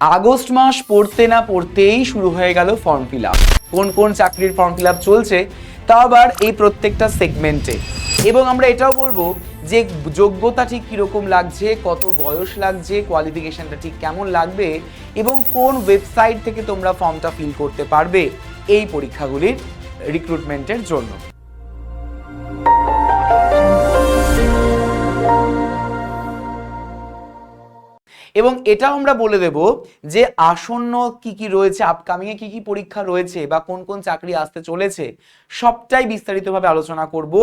August মাস পড়তে না পড়তেই শুরু হয়ে গেল ফর্ম ফিল আপ। কোন কোন চাকরির ফর্ম ফিল আপ চলছে তা আবার এই প্রত্যেকটা সেগমেন্টে, এবং আমরা এটাও বলবো যে যোগ্যতা ঠিক কীরকম লাগছে, কত বয়স লাগছে, কোয়ালিফিকেশনটা ঠিক কেমন লাগবে এবং কোন ওয়েবসাইট থেকে তোমরা ফর্মটা ফিল করতে পারবে এই পরীক্ষাগুলির রিক্রুটমেন্টের জন্য। এবং এটাও আমরা বলে দেব যে আসন্ন কি কি রয়েছে, আপকামিংয়ে কি কি পরীক্ষা রয়েছে বা কোন কোন চাকরি আসতে চলেছে, সবটাই বিস্তারিতভাবে আলোচনা করব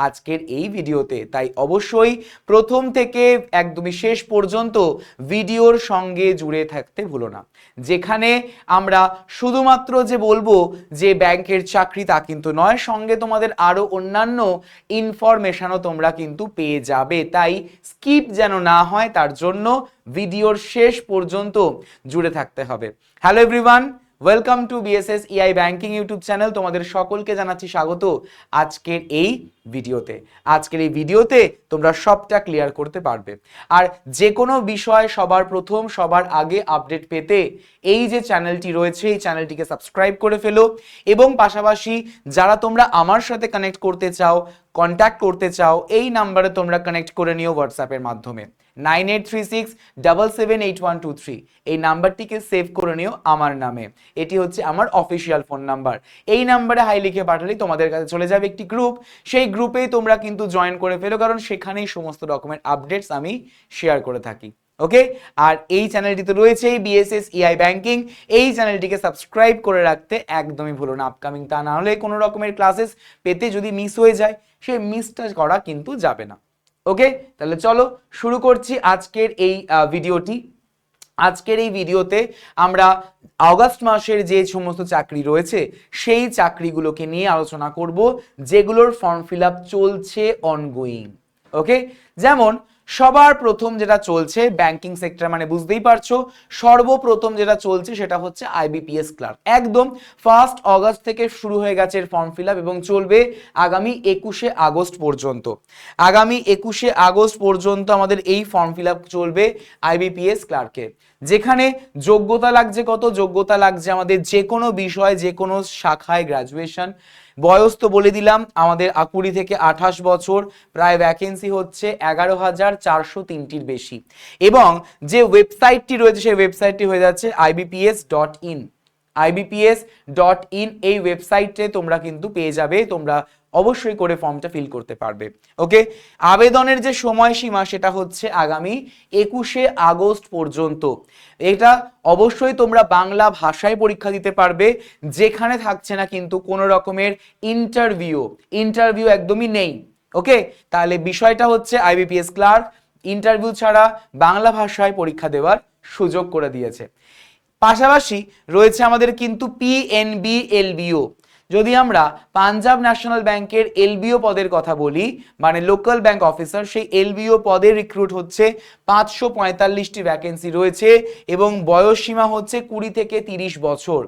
আজকের এই ভিডিওতে। তাই অবশ্যই প্রথম থেকে একদমই শেষ পর্যন্ত ভিডিওর সঙ্গে জুড়ে থাকতে ভুলো না। যেখানে আমরা শুধুমাত্র যে বলবো যে ব্যাংকের চাকরি তা কিন্তু নয়, সঙ্গে তোমাদের আরও অন্যান্য ইনফরমেশনও তোমরা কিন্তু পেয়ে যাবে। তাই স্কিপ যেন না হয় তার জন্য ভিডিওর শেষ পর্যন্ত জুড়ে থাকতে হবে। Hello everyone, welcome to BSS EI banking YouTube channel. তোমাদের সকলকে জানাচ্ছি স্বাগত আজকের এই ভিডিওতে। আজকের এই ভিডিওতে তোমরা সবটা ক্লিয়ার করতে পারবে। আর যে কোনো বিষয় সবার প্রথম সবার আগে আপডেট পেতে এই যে চ্যানেলটি রয়েছে এই চ্যানেলটিকে সাবস্ক্রাইব করে ফেলো, এবং পাশাপাশি যারা তোমরা আমার সাথে কানেক্ট করতে চাও, কন্ট্যাক্ট করতে চাও, এই নাম্বারে তোমরা কানেক্ট করে নিও হোয়াটসঅ্যাপের মাধ্যমে 9836778123। এই নাম্বারটিকে সেভ করে নিও আমার নামে। এটি হচ্ছে আমার অফিসিয়াল ফোন নাম্বার। এই নাম্বারে হাই লিখে পাঠালেই তোমাদের কাছে চলে যাবে একটি গ্রুপ। সেই গ্রুপেই তোমরা কিন্তু জয়েন করে ফেলো, কারণ সেখানেই সমস্ত রকমের আপডেটস আমি শেয়ার করে থাকি। ওকে, আর এই চ্যানেলটিতে রয়েছে বিএসএস ইআই ব্যাংকিং। এই চ্যানেলটিকে সাবস্ক্রাইব করে রাখতে একদমই ভুলো না। আপকামিং তা না হলে কোনো রকমের ক্লাসেস পেতে যদি মিস হয়ে যায়, সেই মিসটা করা কিন্তু যাবে না। ওকে, তাহলে চলো শুরু করছি আজকের এই ভিডিওটি। আজকের এই ভিডিওতে আমরা আগস্ট মাসের যে সমস্ত চাকরি রয়েছে সেই চাকরিগুলোকে নিয়ে আলোচনা করব, যেগুলোর ফর্ম ফিল আপ চলছে অনগোয়িং। ওকে, যেমন সবার প্রথম যেটা চলছে ব্যাংকিং সেক্টর, মানে বুঝতেই পারছো সর্বপ্রথম যেটা চলছে সেটা হচ্ছে আইবিপিএস ক্লার্ক। একদম 1 আগস্ট থেকে শুরু হয়ে গেছে এর ফর্ম ফিল আপ এবং চলবে আগামী 21 আগস্ট পর্যন্ত। আগামী 21 আগস্ট পর্যন্ত আমাদের এই ফর্ম ফিল আপ চলবে আইবিপিএস ক্লার্কের। যেখানে যোগ্যতা লাগছে কত? যোগ্যতা লাগছে আমাদের যে কোনো বিষয়, যে কোনো শাখায় গ্র্যাজুয়েশন। বয়স তো বলে দিলাম, আমাদের 20 থেকে 28 বছর। প্রায় ভ্যাকেন্সি হচ্ছে 11,403টির বেশি। এবং যে ওয়েবসাইটটি রয়েছে সেই ওয়েবসাইটটি হয়ে যাচ্ছে ibps.in। ibps.in এই ওয়েবসাইটে তোমরা কিন্তু পেয়ে যাবে, তোমরা অবশ্যই করে ফর্মটা ফিল করতে পারবে। ওকে, আবেদনের যে সময়সীমা সেটা হচ্ছে আগামী 21 আগস্ট পর্যন্ত। এটা অবশ্যই তোমরা বাংলা ভাষায় পরীক্ষা দিতে পারবে, যেখানে থাকছে না কিন্তু কোনো রকমের ইন্টারভিউ একদমই নেই। ওকে, তাহলে বিষয়টা হচ্ছে আইবিপিএস ক্লার্ক ইন্টারভিউ ছাড়া বাংলা ভাষায় পরীক্ষা দেওয়ার সুযোগ করে দিয়েছে। পাশাপাশি রয়েছে আমাদের কিন্তু পিএনবি এলবিও। যদি আমরা পাঞ্জাব ন্যাশনাল ব্যাংকের এলবিও পদের কথা বলি, মানে লোকাল ব্যাংক অফিসার, সেই এলবিও পদে রিক্রুট হচ্ছে 545টি ভ্যাকেন্সি রয়েছে এবং বয়স সীমা হচ্ছে 20 থেকে 30 বছর।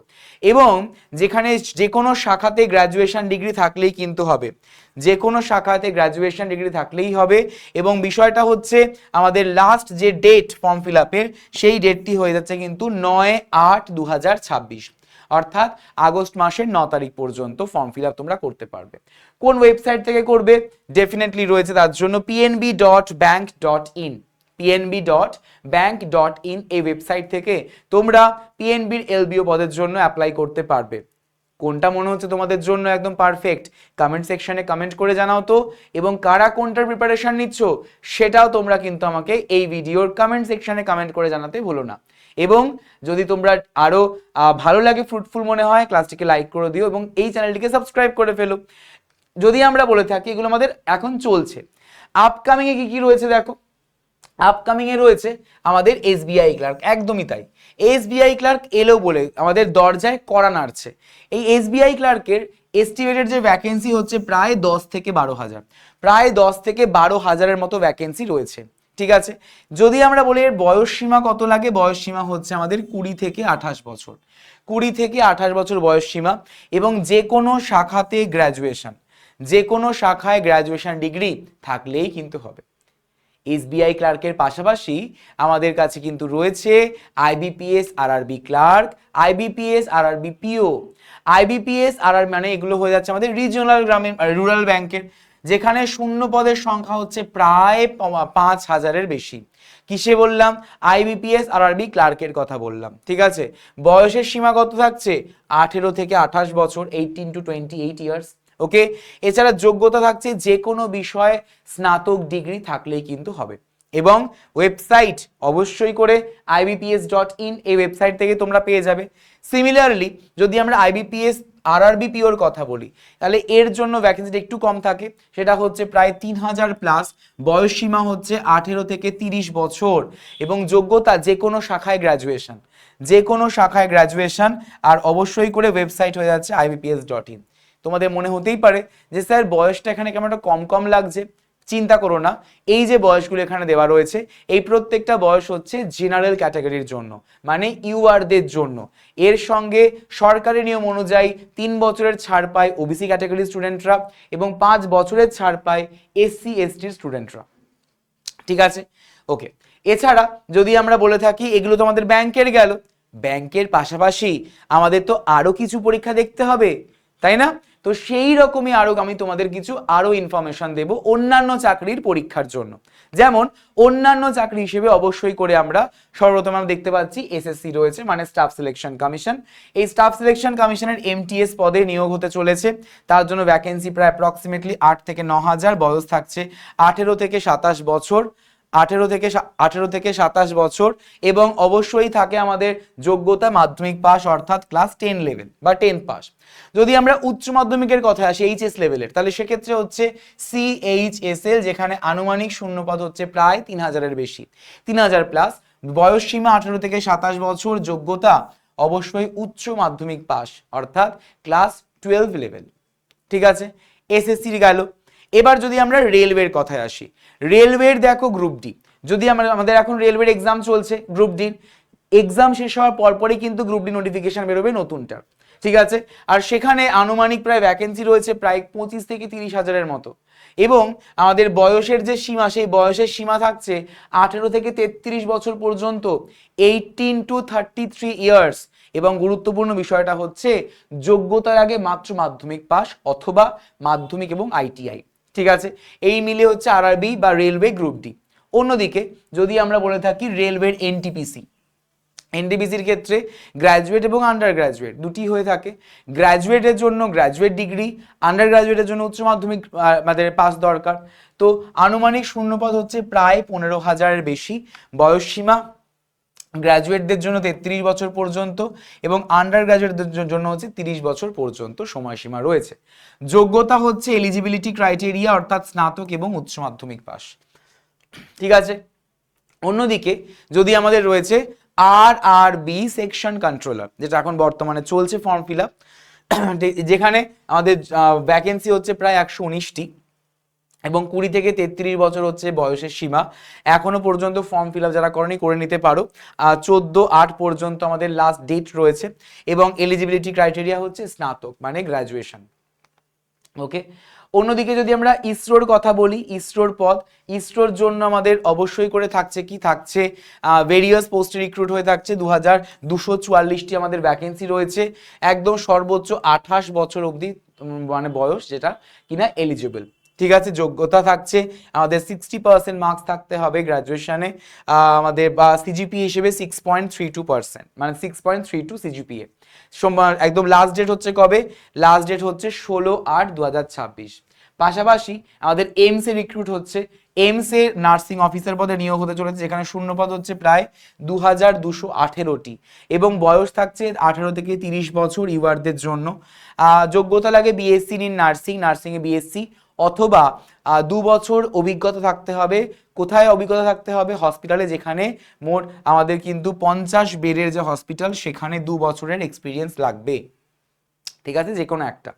এবং যেখানে যে কোনো শাখাতে গ্র্যাজুয়েশন ডিগ্রি থাকলেই কিন্তু হবে, যে কোনো শাখাতে গ্র্যাজুয়েশন ডিগ্রি থাকলেই হবে। এবং বিষয়টা হচ্ছে আমাদের লাস্ট যে ডেট ফর্ম ফিল আপের, সেই ডেটটি হয়ে যাচ্ছে কিন্তু 9/8/2026, অর্থাৎ আগস্ট মাসের 9 তারিখ পর্যন্ত ফর্ম ফিল আপ তোমরা করতে পারবে। কোন ওয়েবসাইট থেকে করবে? ডেফিনেটলি রয়েছে তার জন্য pnb.bank.in। pnb.bank.in এই ওয়েবসাইট থেকে তোমরা পিএনবির এলবিও পদের জন্য অ্যাপ্লাই করতে পারবে। কোনটা মনে হচ্ছে তোমাদের জন্য একদম পারফেক্ট? কমেন্ট সেকশনে কমেন্ট করে জানাও তো। এবং কারা কোনটার প্রিপারেশন নিচ্ছ সেটাও তোমরা কিন্তু আমাকে এই ভিডিওর কমেন্ট সেকশনে কমেন্ট করে জানাতে ভুলো না। এবং যদি তোমরা আরো ভালো লাগে, ফ্রুটফুল মনে হয়, ক্লাসটিকে লাইক করে দিও এবং এই চ্যানেলটিকে সাবস্ক্রাইব করে ফেলো। যদি আমরা বলে থাকি এগুলো আমাদের এখন চলছে, আপকামিং এ কি কি রয়েছে দেখো। আপকামিং এ রয়েছে আমাদের এসবিআই ক্লার্ক। একদমই তাই, এসবিআই ক্লার্ক এলো বলে আমাদের দরজায় কড়া নাড়ছে। এই এসবিআই ক্লার্কের এস্টিমেটেড যে ভ্যাকেন্সি হচ্ছে প্রায় 10 থেকে 12,000, প্রায় 10 থেকে 12,000-এর মতো ভ্যাকেন্সি রয়েছে। ঠিক আছে, যদি আমরা বলি এর বয়স সীমা কত লাগে, বয়স সীমা হচ্ছে আমাদের 20 থেকে 28 বছর। 20 থেকে 28 বছর বয়স সীমা। এবং যে কোনো শাখাতে গ্র্যাজুয়েশন, যে কোনো শাখায় গ্র্যাজুয়েশন ডিগ্রি থাকলেই কিন্তু হবে। এসবিআই ক্লার্কের পাশাপাশি আমাদের কাছে কিন্তু রয়েছে IBPS RRB clerk, IBPS RRB PO, IBPS আর মানে এগুলো হয়ে যাচ্ছে আমাদের রিজিওনাল গ্রামীণ রুরাল ব্যাংকের, যেখানে শূন্য পদের সংখ্যা হচ্ছে প্রায় 5,000-এর বেশি। কিসে বললাম? আইবিপিএস আরআরবি ক্লার্কের কথা বললাম। ঠিক আছে, বয়সের সীমা কত থাকছে? 18 থেকে 28 বছর, 18 to 28 ইয়ার্স। ওকে, এছাড়া যোগ্যতা থাকছে যে কোনো বিষয়ে স্নাতক ডিগ্রি থাকলেই কিন্তু হবে। এবং ওয়েবসাইট অবশ্যই করে ibps.in, এই ওয়েবসাইট থেকে তোমরা পেয়ে যাবে। সিমিলারলি যদি আমরা আইবিপিএস আরআরবি পিওর কথা বলি, তাহলে এর জন্য ভ্যাকেন্সিটা একটু কম থাকে, সেটা হচ্ছে প্রায় 3000 প্লাস, বয়স সীমা হচ্ছে 18 থেকে 30 বছর, এবং যোগ্যতা যে কোনো শাখায় গ্র্যাজুয়েশন, যে কোনো শাখায় গ্র্যাজুয়েশন। আর অবশ্যই করে ওয়েবসাইট হয়ে যাচ্ছে ibps.in। তোমাদের মনে হতেই পারে যে স্যার বয়সটা এখানে কেমন একটা কম কম লাগছে। চিন্তা করো না, এই যে বয়সগুলো এখানে দেওয়া রয়েছে, এই প্রত্যেকটা বয়স হচ্ছে জেনারেল ক্যাটাগরির জন্য, মানে ইউআরদের জন্য। এর সঙ্গে সরকারি নিয়ম অনুযায়ী 3 বছরের ছাড় পায় ওবিসি ক্যাটাগরির স্টুডেন্টরা এবং 5 বছরের ছাড় পায় এসসি এসটির স্টুডেন্টরা। ঠিক আছে, ওকে। এছাড়া যদি আমরা বলে থাকি, এগুলো তো আমাদের ব্যাংকের গেল, ব্যাংকের পাশাপাশি আমাদের তো আরো কিছু পরীক্ষা দেখতে হবে, তাই না? তো সেই রকমই আমি তোমাদের কিছু ইনফরমেশন দেব অন্যান্য চাকরির পরীক্ষার জন্য। যেমন অন্যান্য চাকরি হিসেবে অবশ্যই করে আমরা সর্বপ্রথম আমরা দেখতে পাচ্ছি এসএসসি রয়েছে, মানে স্টাফ সিলেকশন কমিশন। এই স্টাফ সিলেকশন কমিশনের এমটিএস পদে নিয়োগ হতে চলেছে। তার জন্য ভ্যাকেন্সি প্রায় অ্যাপ্রক্সিমেটলি 8 থেকে 9,000, বয়স থাকছে 18 থেকে 27 বছর, 18 থেকে 27 বছর, এবং অবশ্যই থাকে আমাদের যোগ্যতা মাধ্যমিক পাস অর্থাৎ ক্লাস 10 লেভেল বা 10 পাস। যদি আমরা উচ্চ মাধ্যমিকের কথা আসি এইচএস লেভেলের, তাহলে সেক্ষেত্রে হচ্ছে সিএইচএসএল, যেখানে আনুমানিক শূন্যপদ হচ্ছে প্রায় 3000-এর বেশি, 3000 প্লাস, বয়স সীমা 18 থেকে 27 বছর, যোগ্যতা অবশ্যই উচ্চ মাধ্যমিক পাস অর্থাৎ ক্লাস 12 লেভেল। ঠিক আছে, এসএসসি গেল। এবার যদি আমরা রেলওয়ের কথায় আসি, রেলওয়ের দেখো গ্রুপ ডি, যদি আমাদের এখন রেলওয়ের এক্সাম চলছে, গ্রুপ ডির এক্সাম শেষ হওয়ার পরপরই কিন্তু গ্রুপ ডি নোটিফিকেশন বেরোবে নতুনটা। ঠিক আছে, আর সেখানে আনুমানিক প্রায় ভ্যাকেন্সি রয়েছে প্রায় 25 থেকে 30,000-এর মতো, এবং আমাদের বয়সের যে সীমা, সেই বয়সের সীমা থাকছে 18 থেকে 33 বছর পর্যন্ত, 18 to 33 ইয়ার্স। এবং গুরুত্বপূর্ণ বিষয়টা হচ্ছে যোগ্যতার আগে মাত্র মাধ্যমিক পাস অথবা মাধ্যমিক এবং আইটিআই। ঠিক আছে, এই মিলে হচ্ছে আরআরবি বা রেলওয়ে গ্রুপ ডি। অন্যদিকে যদি আমরা বলে থাকি রেলওয়ের এনটিপিসি, এনটিপিসির ক্ষেত্রে গ্র্যাজুয়েট এবং আন্ডার গ্র্যাজুয়েট দুটি হয়ে থাকে। গ্র্যাজুয়েটের জন্য গ্র্যাজুয়েট ডিগ্রি, আন্ডার গ্র্যাজুয়েটের জন্য উচ্চ মাধ্যমিক আমাদের পাস দরকার। তো আনুমানিক শূন্যপদ হচ্ছে প্রায় 15,000-এর বেশি, বয়স সীমা গ্র্যাজুয়েটদের জন্য 33 বছর পর্যন্ত এবং আন্ডার গ্র্যাজুয়েটদের জন্য হচ্ছে 30 বছর পর্যন্ত সময়সীমা রয়েছে। যোগ্যতা হচ্ছে এলিজিবিলিটি ক্রাইটেরিয়া অর্থাৎ স্নাতক এবং উচ্চ মাধ্যমিক পাস। ঠিক আছে, অন্যদিকে যদি আমাদের রয়েছে আরআরবি সেকশন কন্ট্রোলার, যেটা এখন বর্তমানে চলছে ফর্ম ফিল আপ, যেখানে আমাদের ভ্যাকেন্সি হচ্ছে প্রায় 119টি এবং 20 থেকে 33 বছর হচ্ছে বয়সের সীমা। এখনো পর্যন্ত ফর্ম ফিল আপ যারা করেনি করে নিতে পারো, 14/8 পর্যন্ত আমাদের লাস্ট ডেট রয়েছে, এবং এলিজিবিলিটি ক্রাইটেরিয়া হচ্ছে স্নাতক মানে গ্র্যাজুয়েশন। ওকে, অন্যদিকে যদি আমরা ইসরোর কথা বলি, ইসরোর পদ, ইসরোর জন্য আমাদের অবশ্যই করে থাকছে কি থাকছে ভেরিয়াস পোস্টে রিক্রুট হয়ে থাকছে 2244টি আমাদের ভ্যাকেন্সি রয়েছে, একদম সর্বোচ্চ 28 বছর অবধি মানে বয়স যেটা কিনা এলিজিবল। ঠিক আছে, যোগ্যতা থাকছে আমাদের 60% মার্কস থাকতে হবে গ্র্যাজুয়েশনে, আমাদের বা সিজিপি হিসেবে 6.32%, মানে 6.32 সিজিপিএ। সোমবার একদম লাস্ট ডেট হচ্ছে কবে? লাস্ট ডেট হচ্ছে 16/8/2026। পাশাপাশি আমাদের এমসে রিক্রুট হচ্ছে, এমসে নার্সিং অফিসার পদে নিয়োগ হতে চলেছে, যেখানে শূন্যপদ হচ্ছে প্রায় 2218টি এবং বয়স থাকছে 18 থেকে 30 বছর ইউআরদের জন্য। যোগ্যতা লাগে বিএসসি ইন নার্সিং, নার্সিংয়ে বিএসসি, অথবা 2 বছর অভিজ্ঞতা থাকতে হবে। কোথায় অভিজ্ঞতা থাকতে হবে? হসপিটালে, যেখানে মোট আমাদের কিন্তু 50 বেডের যে হসপিটাল, সেখানে 2 বছরের এক্সপিরিয়েন্স লাগবে। ঠিক আছে, যে কোনো একটা।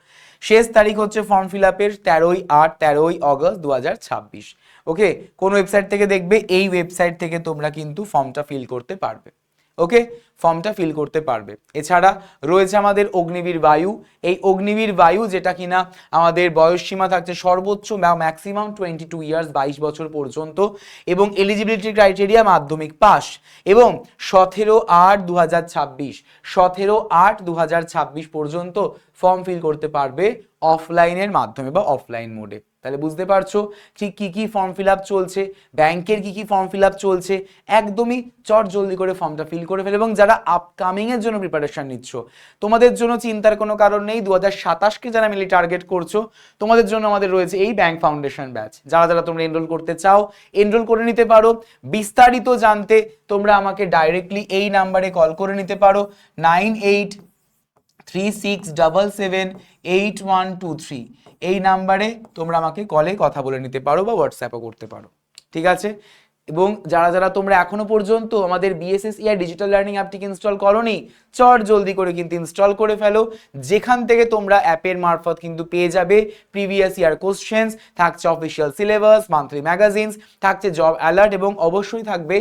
শেষ তারিখ হচ্ছে ফর্ম ফিল আপের 13ই অগস্ট 2026। ওকে, কোন ওয়েবসাইট থেকে দেখবে? এই ওয়েবসাইট থেকে তোমরা কিন্তু ফর্মটা ফিল করতে পারবে। ওকে, ফর্মটা ফিল করতে পারবে। এছাড়া রয়েছে আমাদের অগ্নিবীর বায়ু। এই অগ্নিবীর বায়ু যেটা কিনা আমাদের বয়স সীমা থাকছে সর্বোচ্চ ম্যাক্সিমাম 22 ইয়ার্স, 22 বছর পর্যন্ত, এবং এলিজিবিলিটি ক্রাইটেরিয়া মাধ্যমিক পাস, এবং 17/8/2026 17/8/2026 পর্যন্ত ফর্ম ফিল করতে পারবে অফলাইনের মাধ্যমে বা অফলাইন মোডে। তাহলে বুঝতে পারছো ঠিক কি কি ফর্ম ফিল আপ চলছে, ব্যাংকের কি কি ফর্ম ফিল আপ চলছে। একদমই চট জলদি করে ফর্মটা ফিল করে ফেলে। এবং যারা আপকামিং এর জন্য প্রিপারেশন নিচ্ছ, তোমাদের জন্য চিন্তার কোনো কারণ নেই। 2027কে যারা মিলে টার্গেট করছো, তোমাদের জন্য আমাদের রয়েছে এই ব্যাংক ফাউন্ডেশন ব্যাচ। যারা যারা তোমরা এনরোল করতে চাও, এনরোল করে নিতে পারো। বিস্তারিত জানতে তোমরা আমাকে ডাইরেক্টলি এই নাম্বারে কল করে নিতে পারো, 9836778123। এই নাম্বারে তোমরা আমাকে কলে কথা বলে নিতে পারো বা হোয়াটসঅ্যাপও করতে পারো, ঠিক আছে। এবং যারা যারা তোমরা এখনো পর্যন্ত আমাদের BSSEI ডিজিটাল লার্নিং অ্যাপটিকে ইনস্টল করোনি, চট জলদি করে কিন্তু ইনস্টল করে ফেলো। যেখান থেকে তোমরা অ্যাপের মারফত কিন্তু পেয়ে যাবে প্রিভিয়াস ইয়ার কোশ্চেন্স, থাকছে অফিসিয়াল সিলেবাস, মান্থলি ম্যাগাজিনস, থাকছে জব অ্যালার্ট, এবং অবশ্যই থাকবে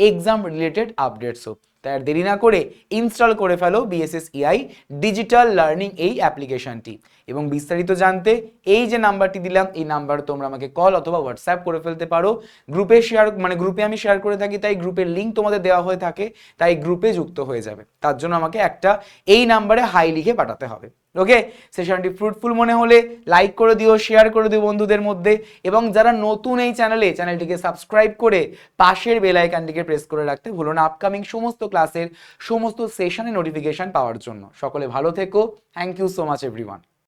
এক্সাম রিলেটেড আপডেটসও। তাই আর দেরি না করে ইনস্টল করে ফেলো BSSEI ডিজিটাল লার্নিং এই অ্যাপ্লিকেশনটি। এবং বিস্তারিত জানতে এই যে নাম্বারটি দিলাম, এই নাম্বারে তোমরা আমাকে কল অথবা হোয়াটসঅ্যাপ করে ফেলতে পারো। গ্রুপে শেয়ার, মানে গ্রুপে আমি শেয়ার করে থাকি, তাই গ্রুপের লিঙ্ক তোমাদের দেওয়া হয়ে থাকে, তাই গ্রুপে যুক্ত হয়ে যাবে। তার জন্য আমাকে একটা এই নাম্বারে হাই লিখে পাঠাতে হবে। ওকে, সেশনটি ফ্রুটফুল মনে হলে লাইক করে দিও, শেয়ার করে দিও বন্ধুদের মধ্যে, এবং যারা নতুন এই চ্যানেলটিকে সাবস্ক্রাইব করে পাশের বেল আইকনটিকে প্রেস করে রাখতে ভুলো না আপকামিং সমস্ত ক্লাসের সমস্ত সেশনের নোটিফিকেশন পাওয়ার জন্য। সকলে ভালো থেকো। Thank you so much everyone.